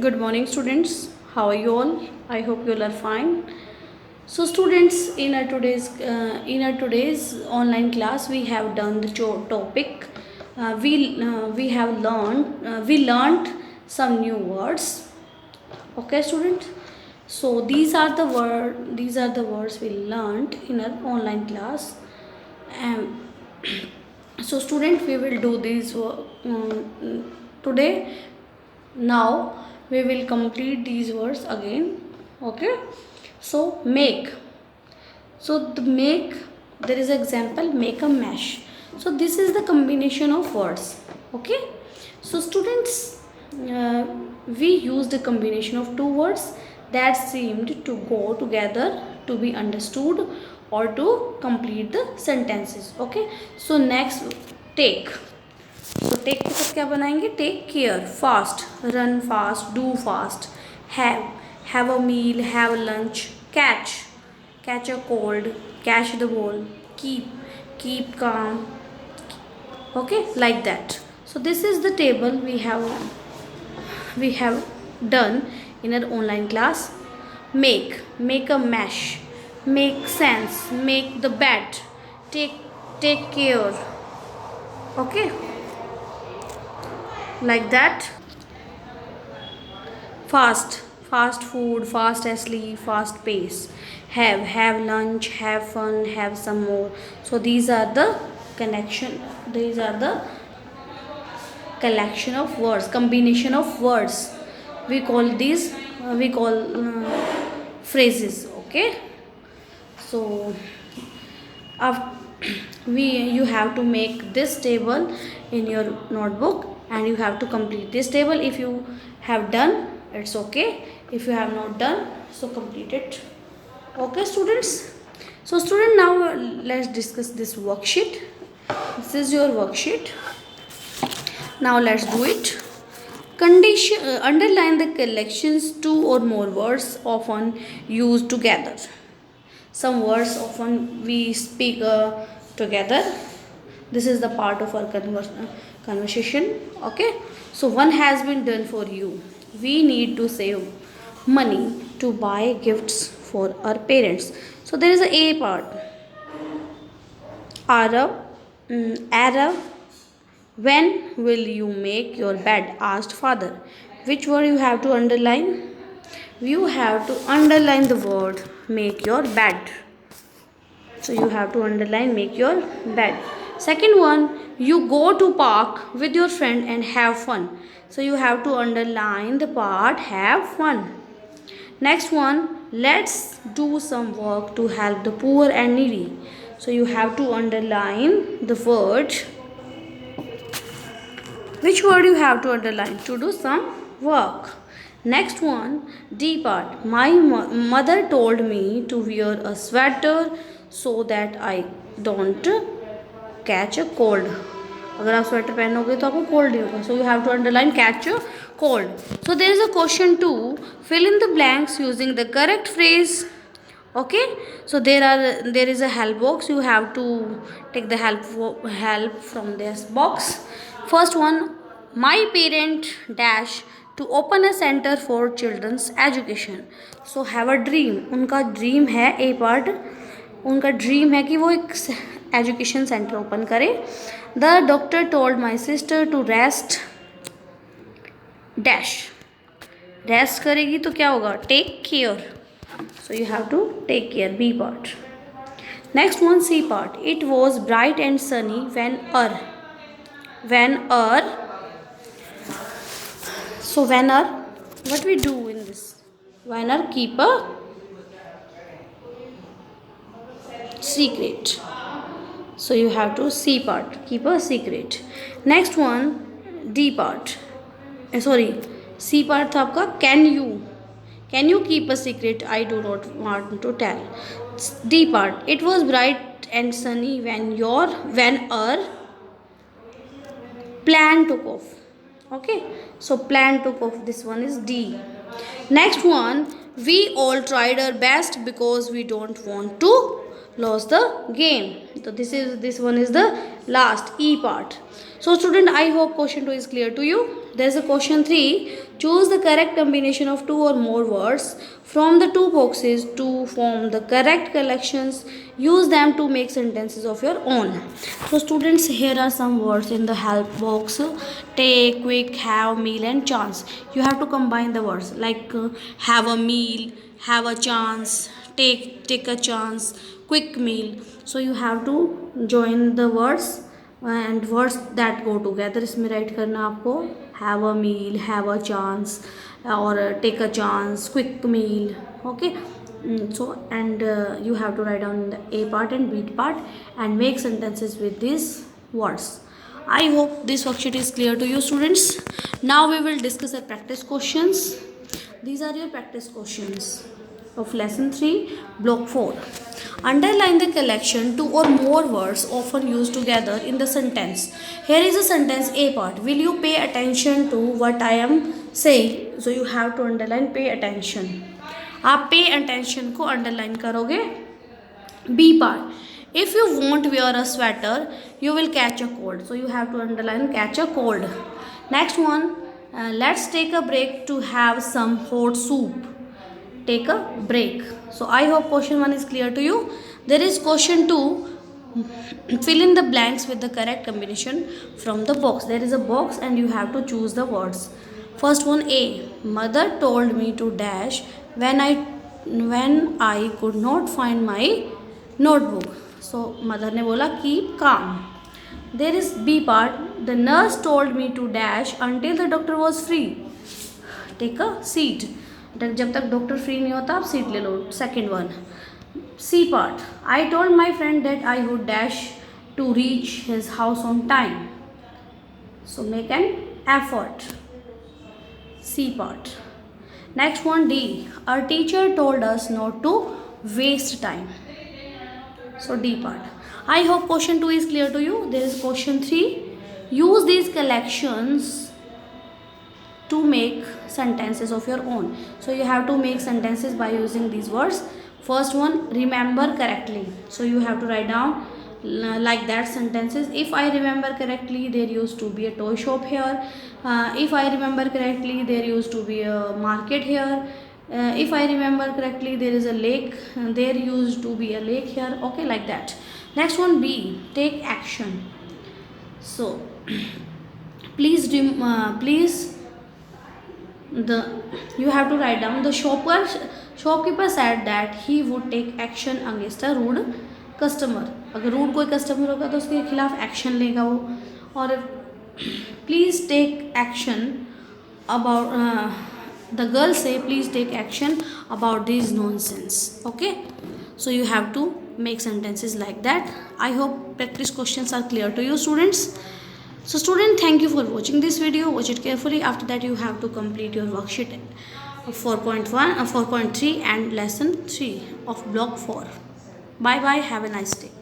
Good morning, students. How are you all? I hope you all are fine. So, students, in our today's online class, we have done the topic. We learned some new words. Okay, students. So these are the words we learned in our online class. Um, so, student, we will do these today. Now we will complete these words again. Okay, so make. So the make, there is example, make a mesh. So this is the combination of words. Okay, so students, uh, we use the combination of two words that seemed to go together to be understood or to complete the sentences. Okay, so next, take. तो take के साथ क्या बनाएंगे? Take care, fast, run fast, do fast, have a meal, have a lunch, catch a cold, catch the ball, keep calm. Okay, like that. So this is the table we have done in our online class. Make a mesh, make sense, make the bed, take care. Okay, like that. Fast food, fast asleep, fast pace, have lunch, have fun, have some more. So these are the collection of words, combination of words. We call phrases. Okay, so you have to make this table in your notebook and you have to complete this table. If you have done, it's okay. If you have not done, so complete it. Okay, students. So student, now let's discuss this worksheet. This is your worksheet. Now let's do it. Underline the collections, two or more words often used together. Some words often we speak together. This is the part of our conversation. Okay, so one has been done for you. We need to save money to buy gifts for our parents. So there is a part. Arab, when will you make your bed? Asked father. Which word you have to underline? You have to underline the word make your bed. So you have to underline make your bed. Second one, you go to park with your friend and have fun. So you have to underline the part have fun. Next one, let's do some work to help the poor and needy. So you have to underline the word. Which word you have to underline? To do some work. Next one, D part. My mother told me to wear a sweater so that I don't catch a cold. अगर आप sweater पहनोगे तो आपको cold नहीं होगा. So you have to underline catch a cold. So there is a question 2. Fill in the blanks using the correct phrase. Okay, so there is a help box. You have to take the help from this box. First one, my parent dash to open a center for children's education. So have a dream. उनका dream है, a part, उनका dream है कि वो एक education centre open करे. The doctor told my sister to rest dash. Rest करेगी तो क्या होगा? Take care. So you have to take care. B part. Next one, C part. It was bright and sunny what we do in this? When keep a secret. So you have to C part, keep a secret. Next one, D part. Sorry, C part था आपका can you keep a secret? I do not want to tell. D part. It was bright and sunny when our plan took off. Okay, so plan took off. This one is D. Next one, we all tried our best because we don't want to lose the game. So this one is the last, E part. So student, I hope question 2 is clear to you. There is a question 3. Choose the correct combination of two or more words from the two boxes to form the correct collections. Use them to make sentences of your own. So students, here are some words in the help box. Take, quick, have, meal and chance. You have to combine the words like have a meal, have a chance, take a chance, quick meal. So you have to join the words and words that go together. इसमें write करना आपको have a meal, have a chance or take a chance, quick meal. Okay. So and you have to write down the A part and B part and make sentences with these words. I hope this worksheet is clear to you students. Now we will discuss the practice questions. These are your practice questions of lesson 3 block 4. Underline the collection two or more words often used together in the sentence. Here is a sentence A part. Will you pay attention to what I am saying? So you have to underline pay attention. आप pay attention को underline करोगे. B part. If you won't wear a sweater, you will catch a cold. So you have to underline catch a cold. Next one. Let's take a break to have some hot soup. Take a break. So I hope question 1 is clear to you. There is question 2. Fill in the blanks with the correct combination from the box. There is a box and you have to choose the words. First one A. Mother told me to dash when I could not find my notebook. So mother ने बोला keep calm. There is B part. The nurse told me to dash until the doctor was free. Take a seat. जब तक doctor free नहीं होता आप seat ले लो. Second one. C part. I told my friend that I would dash to reach his house on time. So make an effort. C part. Next one D. Our teacher told us not to waste time. So D part. I hope question 2 is clear to you. There is question 3. Use these collections to make sentences of your own. So you have to make sentences by using these words. First one, remember correctly. So you have to write down like that sentences. If I remember correctly, there used to be a toy shop here. If I remember correctly, there used to be a market here. If I remember correctly, there is a lake. There used to be a lake here. Okay, like that. Next one B. Take action. So please you have to write down the shopkeeper said that he would take action against a rude customer. अगर rude कोई customer होगा तो उसके खिलाफ action लेगा वो. और please take action about the girl say please take action about these nonsense. Okay, so you have to make sentences like that. I hope practice questions are clear to you students. So student, thank you for watching this video. Watch it carefully. After that you have to complete your worksheet 4.1 4.3 and lesson 3 of block 4. Bye bye, have a nice day.